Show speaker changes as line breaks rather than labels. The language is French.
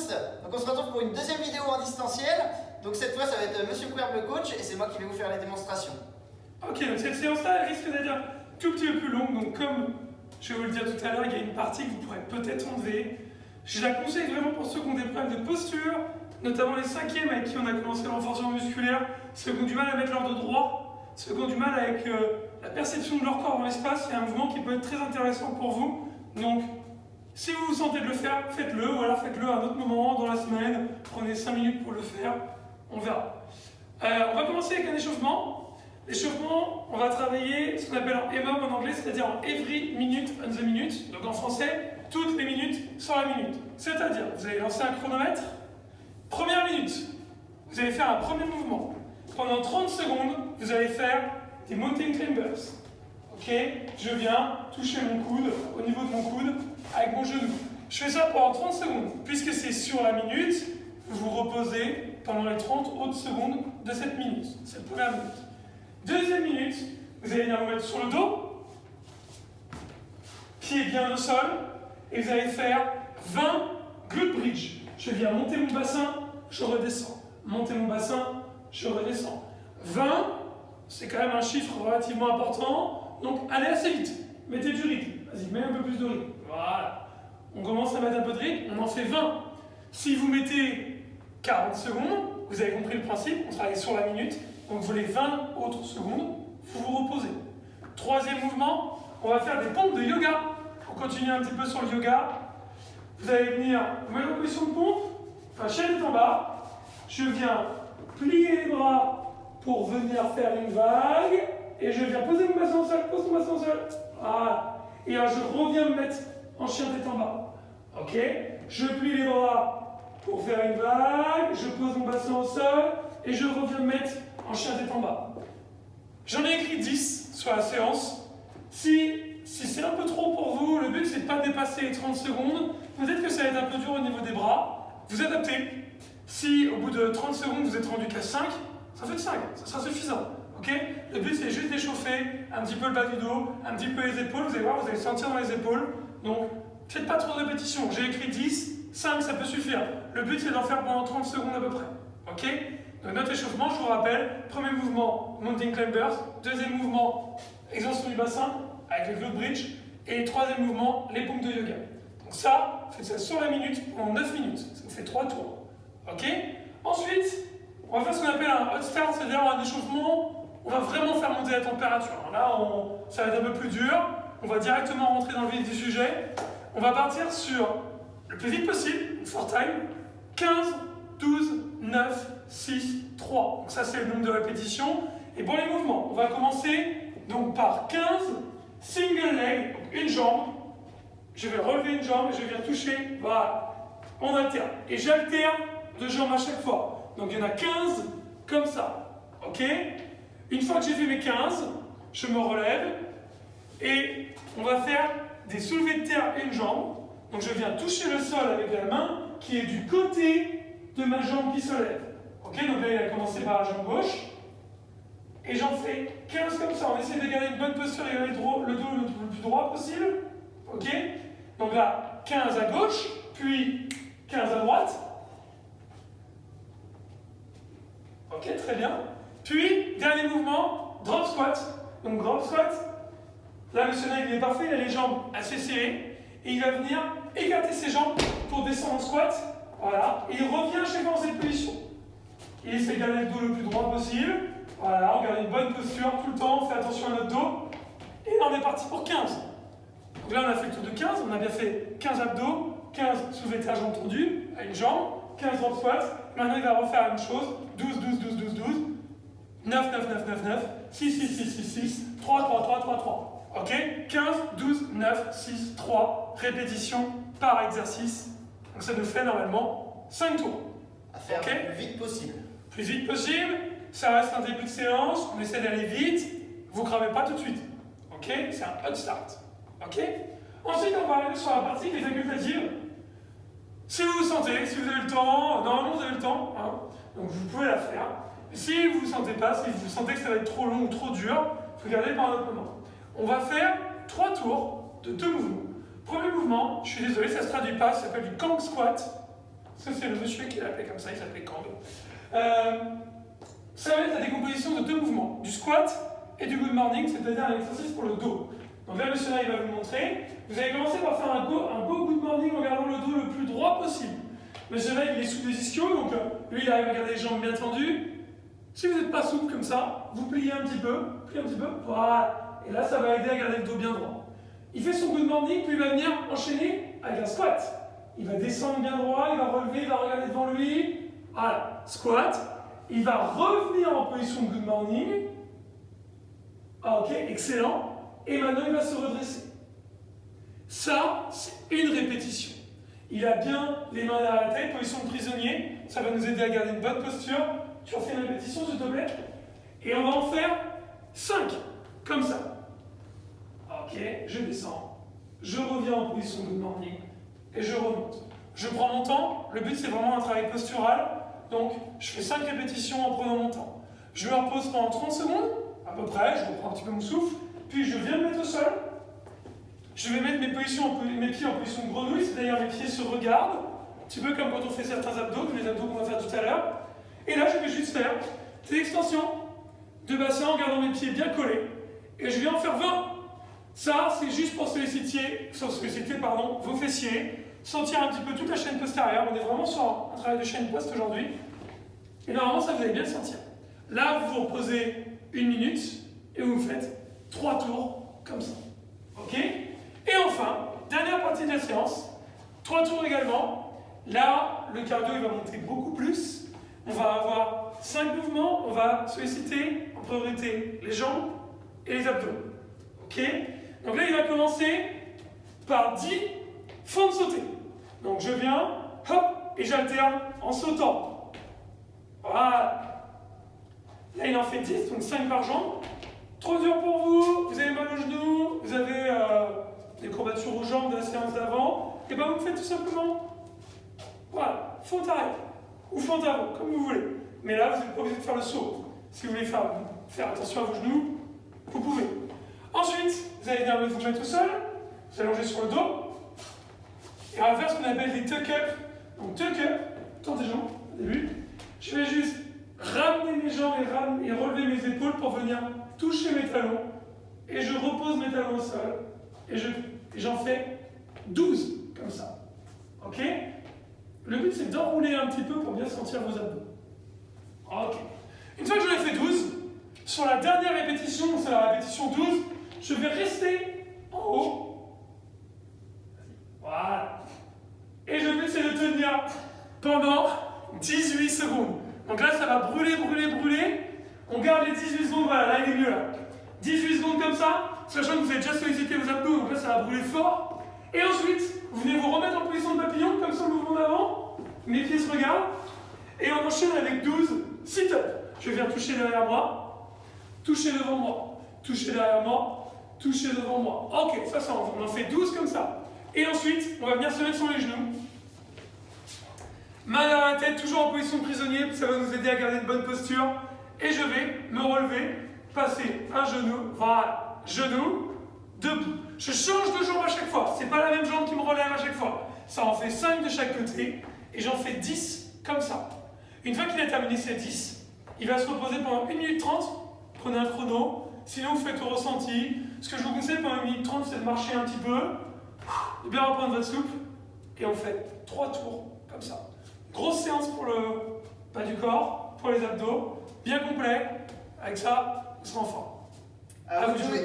tous. Donc on se retrouve pour une deuxième vidéo en distanciel. Donc cette fois ça va être Monsieur Couerbe le coach et c'est moi qui vais vous faire les démonstrations.
Ok, donc cette séance-là risque d'être un tout petit peu plus longue. Donc comme je vais vous le dire tout à l'heure, il y a une partie que vous pourrez peut-être enlever. Je la conseille vraiment pour ceux qui ont des problèmes de posture, notamment les cinquièmes avec qui on a commencé le renforcement musculaire, ceux qui ont du mal à mettre leur dos droit, ceux qui ont du mal avec la perception de leur corps dans l'espace. Il y a un mouvement qui peut être très intéressant pour vous. Donc si vous vous sentez de le faire, faites-le, ou alors faites-le à un autre moment dans la semaine. Prenez 5 minutes pour le faire, on verra. On va commencer avec un échauffement. L'échauffement, on va travailler ce qu'on appelle un EMOM en anglais, c'est-à-dire en every minute on the minute. Donc en français, toutes les minutes sur la minute. C'est-à-dire, vous allez lancer un chronomètre. Première minute, vous allez faire un premier mouvement. Pendant 30 secondes, vous allez faire des mountain climbers. Ok, je viens toucher mon coude, au niveau de mon coude, avec mon genou. Je fais ça pendant 30 secondes. Puisque c'est sur la minute, vous vous reposez pendant les 30 autres secondes de cette minute. C'est la première minute. Deuxième minute, vous allez venir vous mettre sur le dos, pied bien au sol, et vous allez faire 20 glute bridge. Je viens monter mon bassin, je redescends. Monter mon bassin, je redescends. 20, c'est quand même un chiffre relativement important, donc allez assez vite. Mettez du rythme. Vas-y, mets un peu plus de rythme. Voilà. On commence à mettre un peu de rythme, on en fait 20. Si vous mettez 40 secondes, vous avez compris le principe, on travaille sur la minute, donc vous les 20 autres secondes, vous vous reposez. Troisième mouvement, on va faire des pompes de yoga. On continue un petit peu sur le yoga. Vous allez venir vous mettre en position de pompe, enfin chaîne est en bas. Je viens plier les bras pour venir faire une vague. Et je viens poser mon bassin au sol, pose mon bassin au sol. Voilà. Et alors je reviens me mettre en chien tête en bas. Ok. Je plie les bras pour faire une vague. Je pose mon bassin au sol. Et je reviens me mettre en chien tête en bas. J'en ai écrit 10 sur la séance. Si c'est un peu trop pour vous, le but c'est de ne pas dépasser les 30 secondes. Peut-être que ça va être un peu dur au niveau des bras. Vous adaptez. Si au bout de 30 secondes vous êtes rendu qu'à 5, ça fait 5, ça sera suffisant. Okay, le but c'est juste d'échauffer un petit peu le bas du dos, un petit peu les épaules. Vous allez voir, vous allez sentir dans les épaules. Donc faites pas trop de répétitions. J'ai écrit 10, 5 ça peut suffire. Le but c'est d'en faire pendant 30 secondes à peu près. Ok. Donc notre échauffement, je vous rappelle, premier mouvement, mountain climbers, deuxième mouvement, extension du bassin avec le glute bridge, et troisième mouvement, les pompes de yoga. Donc ça, faites ça sur la minute pendant 9 minutes, ça vous fait 3 tours. Ok. Ensuite, on va faire ce qu'on appelle un hot start, c'est-à-dire un échauffement, on va vraiment faire monter la température. Là, ça va être un peu plus dur, on va directement rentrer dans le vif du sujet. On va partir sur le plus vite possible, for time, 15, 12, 9, 6, 3. Donc ça c'est le nombre de répétitions. Et pour les mouvements, on va commencer donc par 15 single leg, donc une jambe. Je vais relever une jambe et je viens toucher, voilà, on alterne. Et j'alterne deux jambes à chaque fois. Donc il y en a 15 comme ça. Ok. Une fois que j'ai fait mes 15, je me relève et on va faire des soulevés de terre une jambe. Donc je viens toucher le sol avec la main qui est du côté de ma jambe qui se lève. Ok, donc là il a commencé par la jambe gauche. Et j'en fais 15 comme ça. On essaie de garder une bonne posture et le dos le plus droit possible. Ok. Donc là, 15 à gauche, puis 15 à droite. Ok, très bien. Puis, dernier mouvement, drop squat. Donc drop squat. Là, le Nike, il est parfait, il a les jambes assez serrées. Et il va venir écarter ses jambes pour descendre en squat. Voilà. Et il revient chaque fois dans cette position. Il essaie de garder le dos le plus droit possible. Voilà, on garde une bonne posture tout le temps, on fait attention à notre dos. Et là, on est parti pour 15. Donc là, on a fait le tour de 15, on a bien fait 15 abdos, 15 soulevés de terre jambes tendues, à une jambe, 15 drop squats. Maintenant, il va refaire la même chose, 12, 12, 12, 12, 12, 9, 9, 9, 9, 9, 6, 6, 6, 6, 6, 3, 3, 3, 3, 3. Ok, 15, 12, 9, 6, 3 répétitions par exercice. Donc ça nous fait normalement 5 tours.
À faire le plus vite possible.
Plus vite possible, ça reste un début de séance, on essaie d'aller vite, vous ne cramez pas tout de suite. Ok, c'est un hot start. Ok. Ensuite, on va aller sur la partie des facultatives. Si vous vous sentez, si vous avez le temps, normalement vous avez le temps, hein, donc vous pouvez la faire. Si vous ne vous sentez pas, si vous sentez que ça va être trop long ou trop dur, il faut garder par un autre moment. On va faire 3 tours de 2 mouvements. Premier mouvement, je suis désolé, ça ne se traduit pas, ça s'appelle du Kang Squat. Ça, c'est le monsieur qui l'appelait comme ça, il s'appelait Kang. Ça va être la décomposition de deux mouvements, du squat et du good morning, c'est-à-dire un exercice pour le dos. Donc là, le monsieur il va vous montrer. Vous allez commencer par faire un beau good morning en gardant le dos le plus droit possible. Monsieur il est sous des ischios, donc lui, il arrive à garder les jambes bien tendues. Si vous n'êtes pas souple comme ça, vous pliez un petit peu, voilà. Et là, ça va aider à garder le dos bien droit. Il fait son good morning, puis il va venir enchaîner avec un squat. Il va descendre bien droit, il va relever, il va regarder devant lui. Voilà, squat. Il va revenir en position de good morning. Ah, ok, excellent. Et maintenant, il va se redresser. Ça, c'est une répétition. Il a bien les mains derrière la tête, position de prisonnier. Ça va nous aider à garder une bonne posture. Tu en fais une répétition, s'il te plaît. Et on va en faire 5, comme ça. Ok, je descends. Je reviens en position de good morning. Et je remonte. Je prends mon temps. Le but, c'est vraiment un travail postural. Donc, je fais 5 répétitions en prenant mon temps. Je me repose pendant 30 secondes, à peu près. Je reprends un petit peu mon souffle. Puis, je viens me mettre au sol. Je vais mettre mes pieds en position de grenouille, c'est-à-dire mes pieds se regardent, un petit peu comme quand on fait certains abdos, les abdos qu'on va faire tout à l'heure. Et là, je vais juste faire des extensions de bassin en gardant mes pieds bien collés. Et je vais en faire 20. Ça, c'est juste pour solliciter vos fessiers, sentir un petit peu toute la chaîne postérieure. On est vraiment sur un travail de chaîne post aujourd'hui. Et normalement, ça, vous allez bien le sentir. Là, vous vous reposez 1 minute et vous faites 3 tours comme ça. Ok ? Et enfin, dernière partie de la séance, 3 tours également. Là, le cardio il va monter beaucoup plus. On va avoir 5 mouvements. On va solliciter en priorité les jambes et les abdos. Ok ? Donc là, il va commencer par 10 fentes sautées. Donc je viens, hop, et j'alterne en sautant. Voilà. Là, il en fait 10, donc 5 par jambe. Trop dur pour vous, vous avez mal aux genoux, vous avez des courbatures aux jambes de la séance d'avant, et bien vous faites tout simplement, voilà, fente arrière, ou fente avant, comme vous voulez. Mais là, vous n'êtes pas obligé de faire le saut. Si vous voulez faire attention à vos genoux, vous pouvez. Ensuite, vous allez venir vous mettre au sol, vous allongez sur le dos, et on va faire ce qu'on appelle des tuck-up. Donc tuck-up, tendez les jambes au début, je vais juste ramener mes jambes et relever mes épaules pour venir toucher mes talons, et je repose mes talons au sol, et j'en fais 12, comme ça. Ok ? Le but, c'est d'enrouler un petit peu pour bien sentir vos abdos. Ok. Une fois que j'en ai fait 12, sur la dernière répétition, c'est la répétition 12, je vais rester en haut. Voilà. Et le but, c'est de tenir pendant 18 secondes. Donc là, ça va brûler. On garde les 18 secondes, voilà, là, il est mieux là. 18 secondes comme ça, sachant que vous avez déjà sollicité vos abdos, donc là, ça va brûler fort. Et ensuite, vous venez vous remettre en position de papillon, comme sur le mouvement d'avant. Mes pieds se regardent. Et on enchaîne avec 12 sit-ups. Je viens toucher derrière moi, toucher devant moi, toucher derrière moi, toucher devant moi. Ok, ça, on en fait 12 comme ça. Et ensuite, on va venir se mettre sur les genoux. Main derrière la tête, toujours en position de prisonnier, ça va nous aider à garder une bonne posture. Et je vais me relever, passer un genou, voilà, genou, debout. Je change de jambe à chaque fois, c'est pas la même jambe qui me relève à chaque fois. Ça en fait 5 de chaque côté, et j'en fais 10 comme ça. Une fois qu'il a terminé ces 10, il va se reposer pendant 1 minute 30, prenez un chrono, sinon vous faites au ressenti. Ce que je vous conseille pendant 1 minute 30, c'est de marcher un petit peu, de bien reprendre votre souffle, et on fait 3 tours comme ça. Grosse séance pour le bas du corps, pour les abdos, bien complet. Avec ça, on sera en forme.
Alors, vous pouvez,